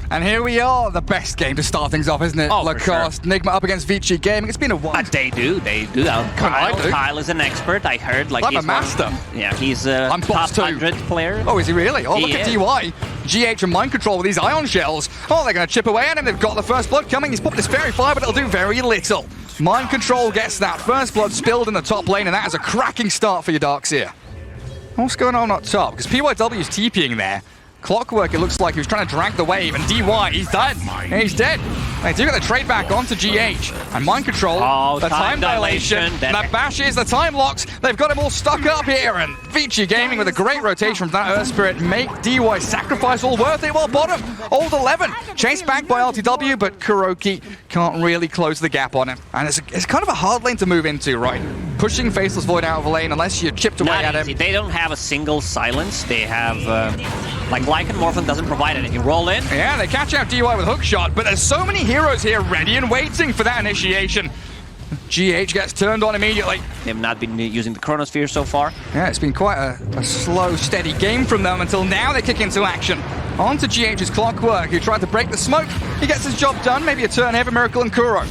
And here we are, the best game to start things off, isn't it? Oh, Lacoste, sure. NIGMA up against VICI Gaming. It's been a while. They do. Kyle is an expert, I heard. Like, I'm he's a master. He's a I'm top boss too. 100 player. Oh, is he really? Oh, look at DY. GH and Mind Control with these ion shells. Oh, they're going to chip away at him. They've got the first blood coming. He's popped his fairy fire, but it'll do very little. Mind Control gets that first blood spilled in the top lane, and that is a cracking start for your Darkseer. What's going on up top? Because PYW is TPing there. Clockwork, it looks like he was trying to drag the wave, and DY, he's done. He's dead. They do get the trade back onto GH. And Mind Control, the time dilation, that bashes, the time locks. They've got him all stuck up here, and VICI Gaming with a great rotation from that Earth Spirit make DY sacrifice all worth it. Well, bottom, old 11, chased back by LTW, but Kuroki can't really close the gap on him. And it's kind of a hard lane to move into, right? Pushing Faceless Void out of the lane unless you're chipped away at him. They don't have a single silence. They have, like Lycan Morphin doesn't provide anything. Roll in. Yeah, they catch out DY with hookshot, but there's so many heroes here ready and waiting for that initiation. GH gets turned on immediately. They've not been using the Chronosphere so far. Yeah, it's been quite a slow, steady game from them until now they kick into action. On to GH's Clockwork, who tried to break the smoke. He gets his job done. Maybe a turn here for Miracle and Kuro.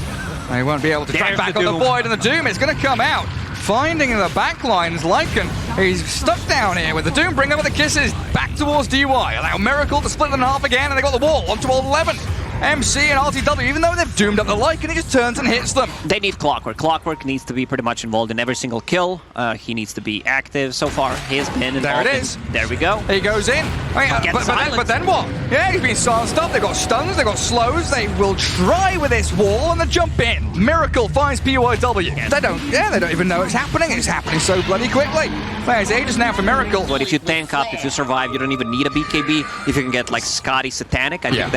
They won't be able to track back on the Void, and the Doom is going to come out. Finding in the back lines, Lycan, he's stuck down here with the Doombringer with the kisses. Back towards DY. Allow Miracle to split them in half again, and they got the wall onto all 11. MC and RTW, even though they've doomed up the Lycan, he just turns and hits them. They need Clockwork. Clockwork needs to be pretty much involved in every single kill. He needs to be active. So far, he has been involved. There it is. There we go. He goes in. But then what? Yeah, he's been silenced up. They've got stuns, they've got slows. They will try with this wall and the jump in. Miracle finds PYW. Yes. They don't even know it's happening. It's happening so bloody quickly. There's ages now for Miracle. But if you tank up, if you survive, you don't even need a BKB. If you can get like Scotty Satanic, I think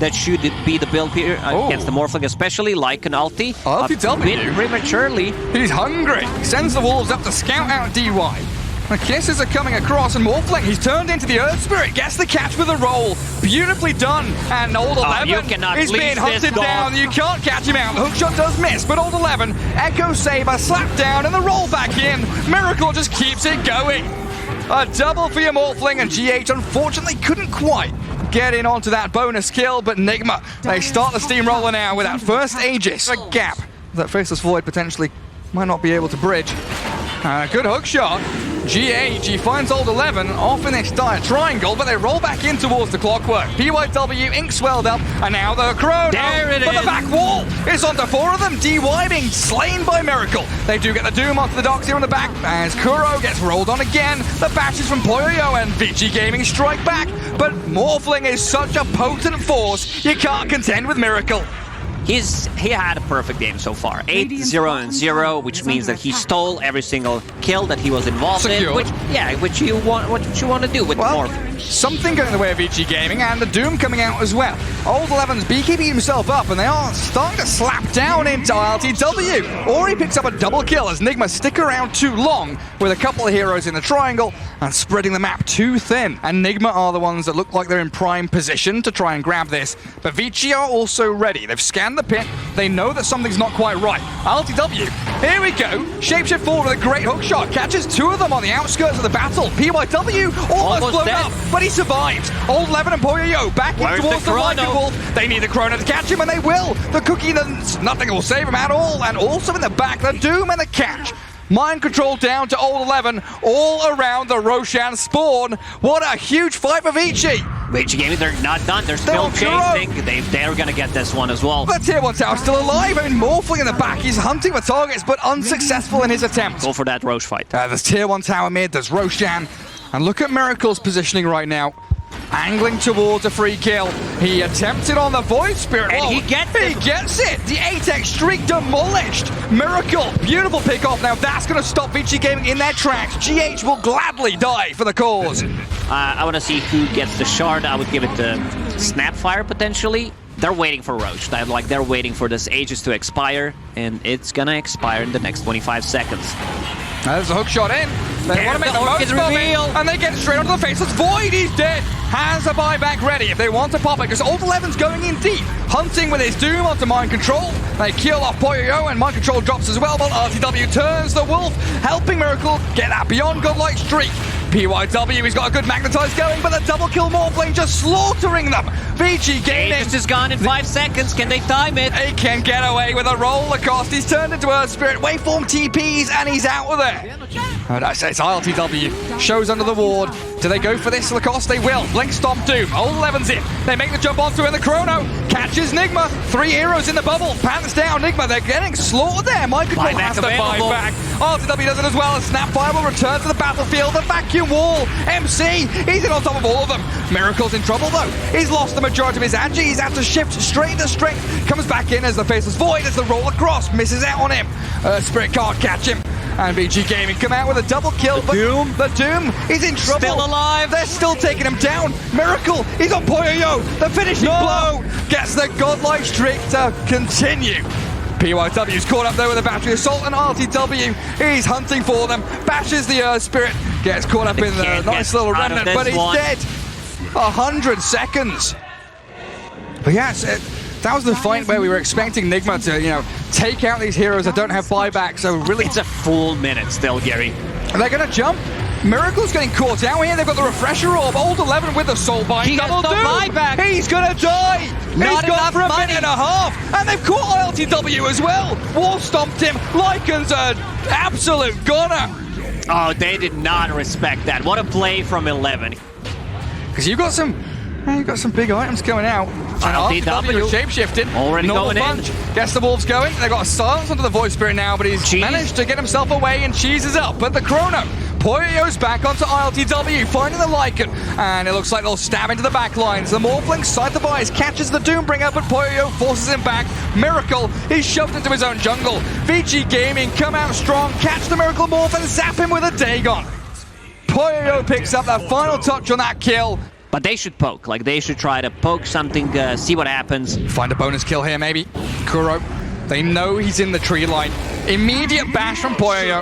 that should be the build here against the Morphling, especially like an ulti. LTW. A bit prematurely. He's hungry. Sends the wolves up to scout out DY. The kisses are coming across, and Morphling, he's turned into the Earth Spirit, gets the catch with a roll. Beautifully done. And Old 11 is being hunted down. You can't catch him out. The hookshot does miss, but Old 11, Echo Saber, slap down, and the roll back in. Miracle just keeps it going. A double for your Morphling, and GH unfortunately couldn't quite get in onto that bonus kill, but NIGMA, they start the steamroller now with that first Aegis. A gap that Faceless Void potentially might not be able to bridge. Good hook shot. GH, he finds Old 11 off in this dire triangle, but they roll back in towards the Clockwork. PYW, ink swelled up, and now the Chrono. There it but is. the back wall is onto 4 of them. DY being slain by Miracle. They do get the Doom onto the docks here on the back, as Kuro gets rolled on again. The bashes from Poyo and VICI Gaming strike back, but Morphling is such a potent force, you can't contend with Miracle. He had a perfect game so far. 8-0-0, which means that he stole every single kill that he was involved in. Which you want to do with Morph. Something going the way of VICI Gaming, and the Doom coming out as well. Old 11's BKB himself up, and they are starting to slap down into LTW. Or he picks up a double kill as NIGMA stick around too long with a couple of heroes in the triangle and spreading the map too thin. And NIGMA are the ones that look like they're in prime position to try and grab this. But VICI are also ready. They've scanned the pit. They know that something's not quite right. LTW, here we go. Shapeshift forward with a great hookshot. Catches 2 of them on the outskirts of the battle. PYW almost blown up, but he survives. Old 11 and Poyo back in towards the Lycan Wolf. They need the Chrono to catch him, and they will. The cookie, nothing will save him at all. And also in the back, the Doom and the catch. Mind Control down to Old 11, all around the Roshan spawn. What a huge fight for VICI. VICI Gaming, they're not done. They're still chasing. They're going to get this one as well. But Tier 1 Tower still alive. I mean, Morphling in the back. He's hunting for targets, but unsuccessful in his attempt. Go for that Roche fight. There's Tier 1 Tower mid. There's Roshan. And look at Miracle's positioning right now. Angling towards a free kill. He attempted on the Void Spirit. And he gets it. The 8x streak demolished. Miracle. Beautiful pick off. Now that's going to stop VICI Gaming in their tracks. GH will gladly die for the cause. I want to see who gets the shard. I would give it to Snapfire potentially. They're waiting for Roche. They're waiting for this Aegis to expire, and it's going to expire in the next 25 seconds. There's a hook shot in. They want to make the most of it, and they get straight onto the Faceless Void. He's dead. Has a buyback ready if they want to pop it, because Old 11's going in deep, hunting with his Doom onto Mind Control. They kill off Poyo, and Mind Control drops as well, while RTW turns the Wolf, helping Miracle get that beyond godlike streak. PYW, he's got a good magnetize going, but the double kill Morphling just slaughtering them. VICI Gaming. Aegis is gone in 5 seconds. Can they time it? He can get away with a roll. Lacoste, he's turned into Earth Spirit. Waveform TPs, and he's out of there. Oh, that's it's ILTW. Shows under the ward. Do they go for this, Lacoste? They will. Blink Stomp Doom. Old 11's in. They make the jump onto it, and the Chrono catches Nigma. 3 heroes in the bubble. Pants down Nigma. They're getting slaughtered there. My control has to buy back. ILTW does it as well. Snapfire will return to the battlefield. The vacuum wall. MC, he's in on top of all of them. Miracle's in trouble, though. He's lost the majority of his agi. He's had to shift straight into strength. Comes back in as the Faceless Void as the roll across. Misses out on him. Spirit can't catch him. And VICI Gaming come out with a double kill. The Doom is in trouble. Still alive. They're still taking him down. Miracle, he's on Poyo. The finishing blow gets the godlike streak to continue. PYW's caught up there with a battery assault, and RTW, he's hunting for them. Bashes the Earth Spirit, gets caught up in the nice little remnant, but he's dead. 100 seconds. But yes, that was the fight where we were expecting Nigma to, take out these heroes that don't have buyback. So really, it's a full minute still, Gary. They're gonna jump. Miracle's getting caught out here. They've got the refresher orb. Old 11 with the soul bind. He Double has no buyback. He's gonna die. Not He's gone for a money. minute and a half, and they've caught ILTW as well. Wall stomped him. Lycan's an absolute goner. Oh, they did not respect that. What a play from 11. Because you've got some big items coming out. ILTW shape-shifting. Already Normal going punch. in. Gets the wolves going. They've got a silence onto the Void Spirit now, but he's managed to get himself away and cheeses up. But the Chrono. Poyo's back onto ILTW, finding the Lycan, and it looks like they'll stab into the back lines. The Morphling side the buys, catches the Doombringer, but Poyo forces him back. Miracle, he's shoved into his own jungle. VICI Gaming come out strong, catch the Miracle Morph and zap him with a Dagon. Poyo picks up that final touch on that kill. But they should poke, they should try to poke something, see what happens. Find a bonus kill here, maybe. Kuro, they know he's in the tree line. Immediate bash from Poyo,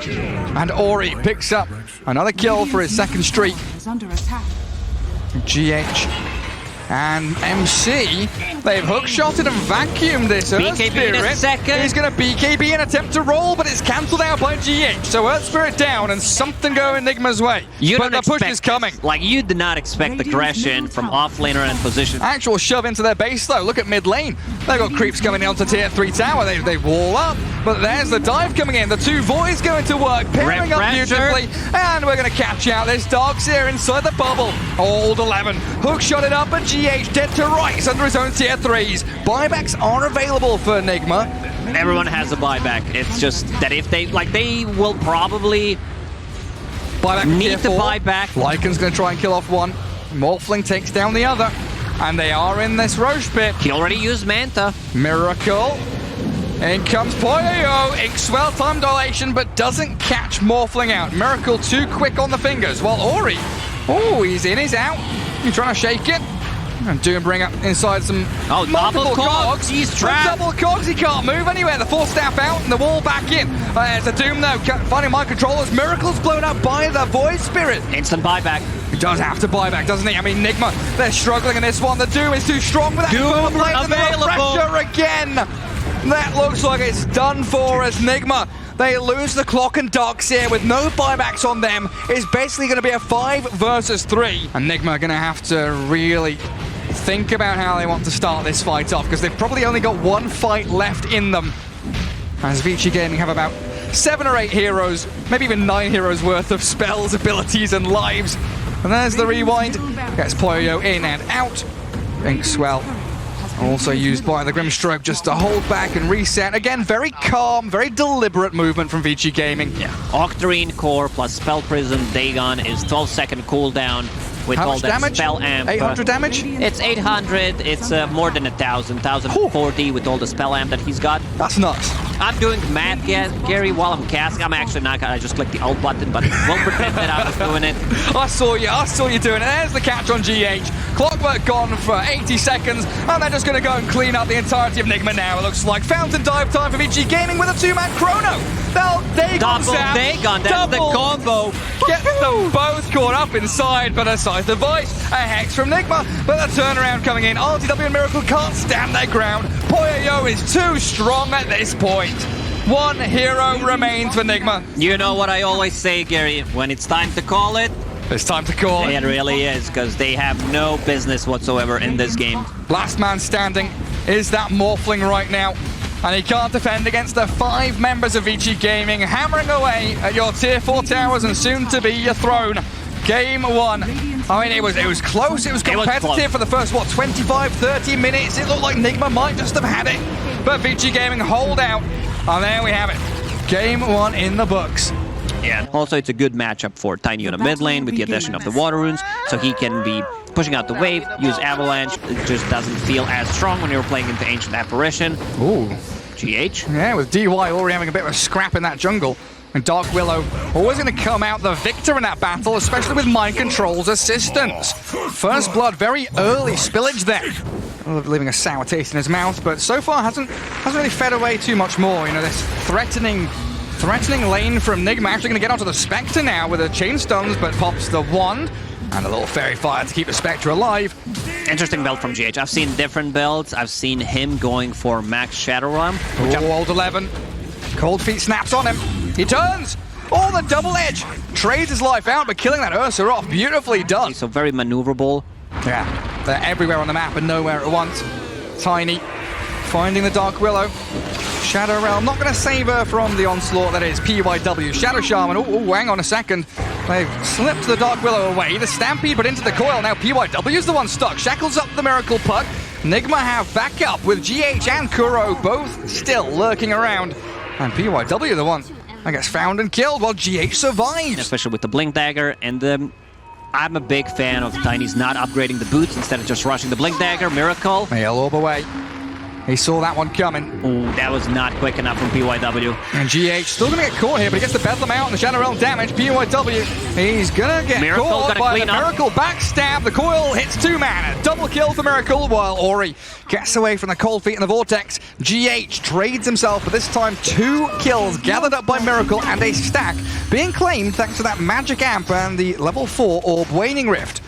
and Ori picks up another kill for his second streak. GH and MC, they've hookshotted and vacuumed this Earth BKB Spirit. in a second. He's going to BKB and attempt to roll, but it's cancelled out by GH. So Earth Spirit down and something going Nigma's way. But the push is coming. You did not expect aggression from offlaner and position. Actual shove into their base though. Look at mid lane. They've got creeps coming in onto tier 3 tower. They wall up, but there's the dive coming in. The two voids going to work, pairing up beautifully, and we're going to catch out this Darkseer inside the bubble. Old 11 hookshot it up, but GH dead to rights under his own tier 3s. Buybacks are available for Nigma. Everyone has a buyback. It's just that if they will probably need to buy back. Lycan's going to try and kill off one. Morphling takes down the other. And they are in this Roche pit. He already used Manta. Miracle. In comes Poyo. Inkswell time dilation, but doesn't catch Morphling out. Miracle too quick on the fingers. While Ori, he's in, he's out. He's trying to shake it. And Doombringer inside some multiple cogs. He's trapped. Double cogs, he can't move anywhere. The force staff out and the wall back in. There's a Doom though, finding my controllers. Miracle's blown up by the Void Spirit. Instant buyback. He does have to buy back, doesn't he? I mean, Nigma, they're struggling in this one. The Doom is too strong with that Doom blade and the refresher again. That looks like it's done for as Nigma. They lose the clock and Darkseer with no buybacks on them. It's basically going to be a 5 versus 3. And Nigma are going to have to really think about how they want to start this fight off, because they've probably only got one fight left in them. As VICI Gaming have about 7 or 8 heroes, maybe even 9 heroes worth of spells, abilities, and lives. And there's the rewind. Gets Poyo in and out. Inkswell also used by the Grimstroke just to hold back and reset. Again, very calm, very deliberate movement from VICI Gaming. Yeah. Octarine Core plus Spell Prism Dagon is 12-second cooldown with How all much that damage? spell amp. 800 damage? It's 800. It's more than 1,040 with all the spell amp that he's got. That's nuts. I'm doing math, Gary, while I'm casting. I'm actually not. I just clicked the alt button, but won't pretend that I was doing it. I saw you doing it. There's the catch on GH. Clockwork gone for 80 seconds, and they're just going to go and clean up the entirety of Nigma now. It looks like fountain dive time for VICI Gaming with a 2-man Chrono. Dagon zap. Dagon, that's the combo. Get them both caught up inside, but aside the voice, a Hex from Nigma, but the turnaround coming in. RTW and Miracle can't stand their ground. Poyo is too strong at this point. One hero remains for Nigma. You know what I always say, Gary, when it's time to call it, It's time to call it. It really is, because they have no business whatsoever in this game. Last man standing is that Morphling right now. And he can't defend against the 5 members of VICI Gaming, hammering away at your tier 4 towers and soon to be your throne. Game 1. I mean, it was close, it was competitive for the first, 25, 30 minutes. It looked like NIGMA might just have had it. But VICI Gaming hold out. And there we have it. Game 1 in the books. Yeah, also it's a good matchup for Tiny on the mid lane with the addition of the water runes, so he can be pushing out the wave, use Avalanche. It just doesn't feel as strong when you're playing into Ancient Apparition. Ooh. GH. Yeah, with DY already having a bit of a scrap in that jungle. And Dark Willow always going to come out the victor in that battle, especially with Mind Control's assistance. First blood, very early spillage there. Leaving a sour taste in his mouth, but so far hasn't really fed away too much more. You know, this threatening lane from NIGMA, actually going to get onto the Spectre now with a chain stuns, but pops the wand and a little fairy fire to keep the Spectre alive. Interesting build from GH. I've seen different builds. I've seen him going for max Shadow Realm. Old 11. Cold Feet snaps on him. He turns. Oh, the double edge. Trades his life out, but killing that Ursa off. Beautifully done. So very maneuverable. Yeah, they're everywhere on the map and nowhere at once. Tiny finding the Dark Willow. Shadow Realm, not going to save her from the onslaught that is KYIV. Shadow Shaman, oh, hang on a second. They've slipped the Dark Willow away. The Stampede, but into the coil. Now KYIV is the one stuck. Shackles up the Miracle Puck. NIGMA have backup with GH and Kuro both still lurking around. And KYIV the one that gets found and killed while GH survives. Especially with the Blink Dagger and the... I'm a big fan of Tiny's not upgrading the boots instead of just rushing the Blink Dagger. Miracle. Mail orb away. He saw that one coming. Ooh, that was not quick enough from KYIV. And GH still going to get caught here, but he gets the Bedlam out and the Shadow Realm damage. KYIV, he's going to get caught by the Miracle backstab. The coil hits 2 mana. Double kill for Miracle while Ori gets away from the Cold Feet and the Vortex. GH trades himself, but this time 2 kills gathered up by Miracle and a stack being claimed thanks to that Magic Amp and the level 4 Orb Waning Rift.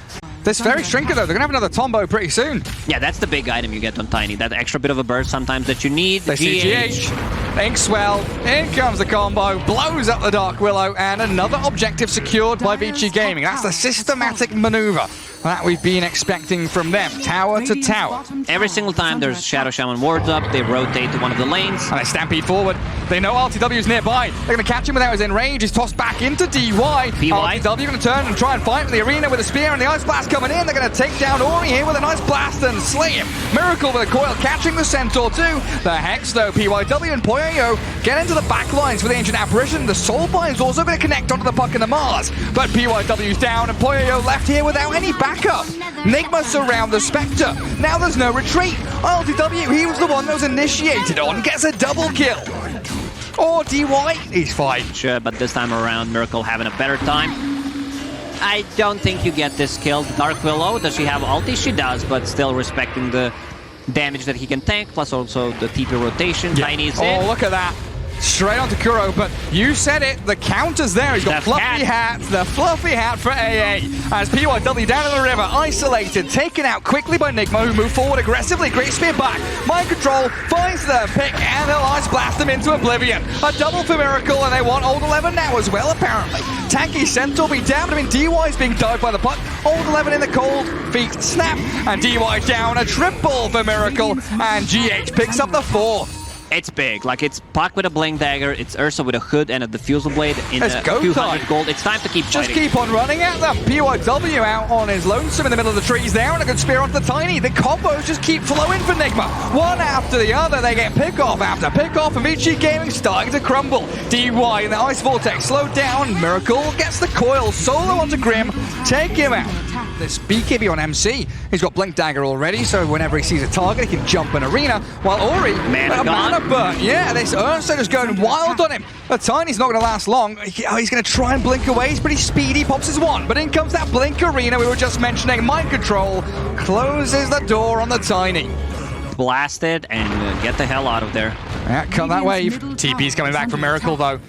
This Fairy Shrinker, though, they're going to have another Tombow pretty soon. Yeah, that's the big item you get on Tiny. That extra bit of a burst sometimes that you need. They see GH. Inkswell. In comes the combo. Blows up the Dark Willow. And another objective secured by VICI Gaming. That's the systematic maneuver that we've been expecting from them. Tower to tower. Every single time there's Shadow Shaman wards up, they rotate to one of the lanes. And they stampede forward. They know RTW's nearby. They're going to catch him without his enrage. He's tossed back into DY. RTW going to turn and try and fight in the arena with a spear and the Ice Blast coming in. They're going to take down Ori here with a nice blast and slay him. Miracle with a coil catching the Centaur too. The Hex though, KYIV and Poyo get into the back lines for the Ancient Apparition. The Soulbind's also going to connect onto the Puck and the Mars. But KYIW's down and Poyo left here without any backup. NIGMA surround the Spectre. Now there's no retreat. RTW, he was the one that was initiated on, gets a double kill. Or DY, he's fine. Sure, but this time around, Miracle having a better time. I don't think you get this kill. Dark Willow, does she have ulti? She does, but still respecting the damage that he can tank, plus also the TP rotation. Yeah. Tiny's in. Oh, look at that. Straight onto Kuro, but you said it, the counter's there. He's got fluffy hat, the fluffy hat for AA. As KYIV down in the river, isolated, taken out quickly by NIGMA, who moved forward aggressively. Great spear back. Mind Control finds the pick, and they'll Ice Blast him into oblivion. A double for Miracle, and they want Old 11 now as well, apparently. Tanky Centaur be damned. I mean, DY's being dived by the puck. Old 11 in the Cold Feet snap, and DY down. A triple for Miracle, and GH picks up the 4th. It's big. Like, it's Puck with a Blink Dagger, it's Ursa with a Hood and a Diffusal Blade in a 200 gold. It's time to keep fighting. Just keep on running at them. KYIV out on his lonesome in the middle of the trees there, and a good spear onto the Tiny. The combos just keep flowing for NIGMA. One after the other, they get pick-off after pick-off, and VICI Gaming starting to crumble. DY in the Ice Vortex slowed down. Miracle gets the coil solo onto Grim. Take him out. This BKB on MC. He's got Blink Dagger already, so whenever he sees a target, he can jump an arena. While Ori, mana burn. Yeah, this Ursa just going wild on him. The Tiny's not going to last long. He's going to try and blink away. He's pretty speedy. Pops his one, but in comes that Blink arena we were just mentioning. Mind Control closes the door on the Tiny. Blast it and get the hell out of there. Yeah, cut that wave. TP's coming back from Miracle though.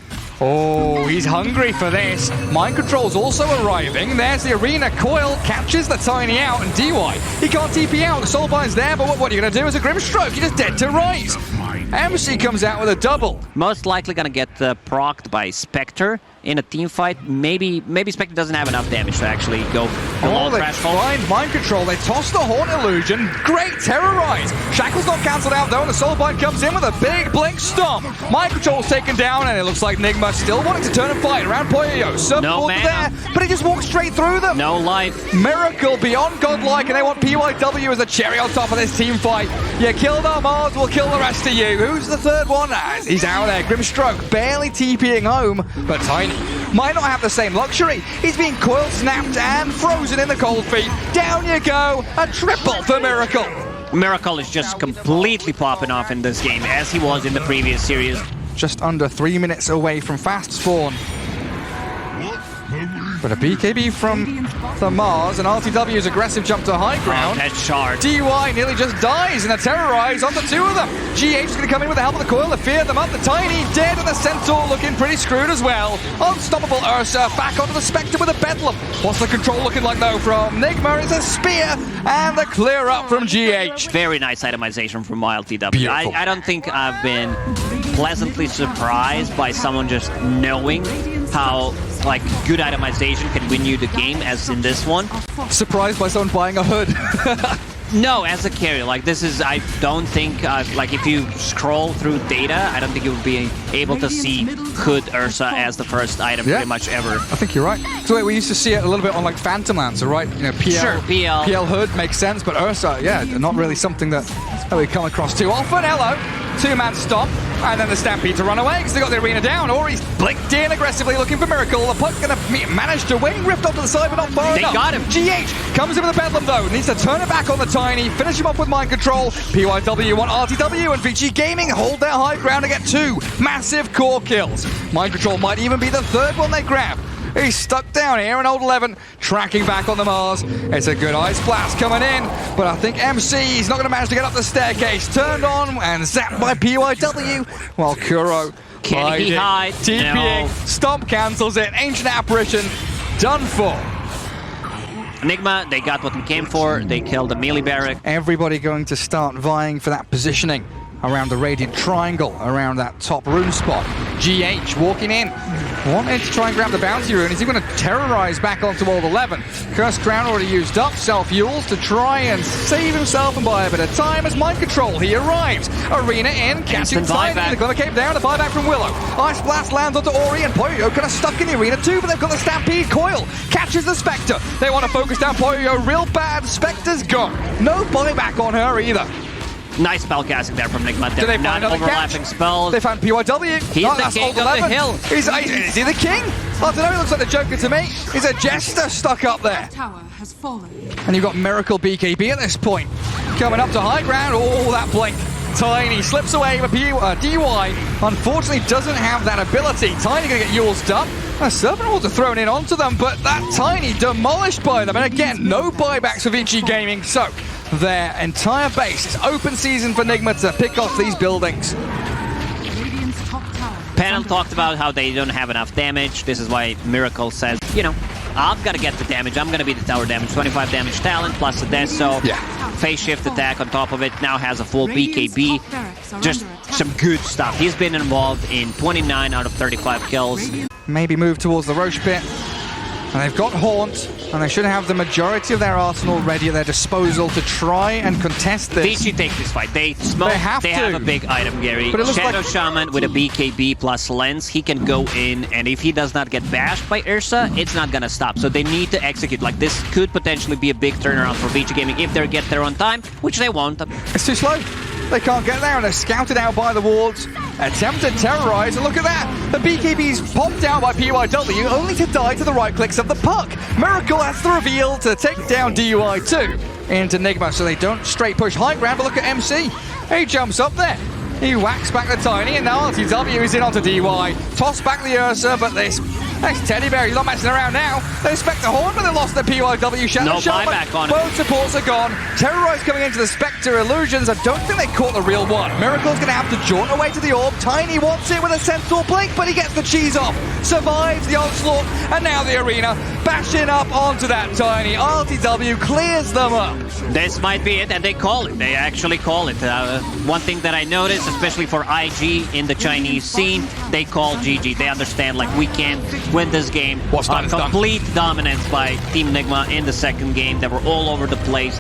Oh, he's hungry for this. Mind Control's also arriving. There's the arena. Coil catches the Tiny out, and DY, he can't TP out. The Soulbind's there, but what are you going to do as a Grimstroke? You're just dead to rights. MC comes out with a double. Most likely going to get procced by Spectre, in a team fight, maybe Spectre doesn't have enough damage to actually go below they threshold. find mind control. They toss the Haunt Illusion. Great terrorize. Shackle's not cancelled out though, and the Soulbind comes in with a big blink stomp. Mind control's taken down, and it looks like NIGMA still wanting to turn and fight around Poyo. No mana. There, but he just walks straight through them. No life. Miracle beyond godlike, and they want PYW as a cherry on top of this team fight. You killed our Mars, we'll kill the rest of you. Who's the third one? He's out there. Grimstroke barely TPing home, but Tiny might not have the same luxury. He's being coiled, snapped, and frozen in the cold feet. Down you go. A triple for Miracle. Miracle is just completely popping off in this game, as he was in the previous series. Just under 3 minutes away from fast spawn. But a BKB from the Mars, and RTW's aggressive jump to high ground. That shard. DY nearly just dies in a terrorize on the two of them. GH is going to come in with the help of the coil to fear them up. The Tiny dead, and the Centaur looking pretty screwed as well. Unstoppable Ursa back onto the Spectre with a Bedlam. What's the control looking like though from NIGMA? It's a spear and the clear up from GH. Very nice itemization from LTW. Beautiful. I don't think I've been pleasantly surprised by someone just knowing how good itemization can win you the game as in this one. Surprised by someone buying a hood. No, as a carry, this is, I don't think, if you scroll through data, I don't think you would be able to see Hood Ursa as the first item pretty much ever. I think you're right. So we used to see it a little bit on Phantom Lancer, right? You know, PL, sure, PL Hood makes sense, but Ursa, yeah, not really something that we come across too often. Hello, two-man stomp, and then the Stampede to run away because they got the arena down. Ori's blinked in aggressively looking for Miracle. The puck gonna manage to wing, ripped off to the side, but not far enough. They got him. GH comes in with a Bedlam though, needs to turn it back on the Tiny, finish him off with mind control. PYW want RTW, and VICI Gaming hold their high ground to get two massive core kills. Mind control might even be the third one they grab. He's stuck down here, and Old 11 tracking back on the Mars. It's a good Ice Blast coming in, but I think MC is not going to manage to get up the staircase. Turned on and zapped by PYW, while Kuro can he hide? TPing, No. Stomp cancels it, Ancient Apparition, done for. NIGMA, they got what we came for. They killed the melee barrack. Everybody going to start vying for that positioning around the Radiant Triangle, around that top rune spot. GH walking in, wanted to try and grab the bounty rune. Is he going to terrorize back onto Old 11? Cursed Crown already used up, self-fuels to try and save himself and buy a bit of time as mind control. He arrives. Arena in, catching Tiny. They're going to came down, the buyback from Willow. Ice Blast lands onto Ori, and Poyo kind of stuck in the arena too, but they've got the Stampede coil. Catches the Spectre. They want to focus down Poyo real bad. Spectre's gone. No buyback on her either. Nice spell casting there from NIGMA. Did they find not overlapping catch? spells. They found PYW. He's the king of the hill. Is he the king? I don't know, he looks like the Joker to me. He's a jester stuck up there. Tower has fallen. And you've got Miracle BKB at this point. Coming up to high ground. Oh, that blink. Tiny slips away, but DY unfortunately doesn't have that ability. Tiny gonna get used up. Serpent Walls are thrown in onto them, but that Tiny demolished by them. And again, no buybacks for VICI Gaming, so their entire base is open season for NIGMA to pick off these buildings. Radiant's top tower. Panel talked about how they don't have enough damage. This is why Miracle says, you know, I've got to get the damage. I'm going to be the tower damage. 25 damage talent plus the death, so phase shift attack on top of it. Now has a full BKB. Just some good stuff. He's been involved in 29 out of 35 kills. Maybe move towards the Roche pit. And they've got Haunt, and they should have the majority of their arsenal ready at their disposal to try and contest this. VICI take this fight. They smoke. They have a big item, Gary. Shadow Shaman with a BKB plus lens. He can go in, and if he does not get bashed by Ursa, it's not gonna stop. So they need to execute. This could potentially be a big turnaround for VICI Gaming if they get there on time, which they won't. It's too slow. They can't get there, and they're scouted out by the wards. Attempted terrorize, and look at that! The BKB's popped out by PYW, only to die to the right clicks of the puck. Miracle has the reveal to take down DUI2 into NIGMA, so they don't straight push high ground, but look at MC. He jumps up there. He whacks back the Tiny, and now RTW is in onto DY. Toss back the Ursa, but this Teddy Bear, he's not messing around now. They expect the Horn, but they lost the PYW Shadow Shaman. No buyback on it. Both supports are gone. Terrorize coming into the Spectre Illusions. I don't think they caught the real one. Miracle's going to have to jaunt away to the orb. Tiny wants it with a Centaur blink, but he gets the cheese off. Survives the onslaught, and now the arena bashing up onto that Tiny. RTW clears them up. This might be it, and they call it. They actually call it. One thing that I noticed, especially for IG in the Chinese scene, they call GG. They understand, like, we can't win this game. What's done is done. Complete dominance by Team NIGMA in the second game. They were all over the place.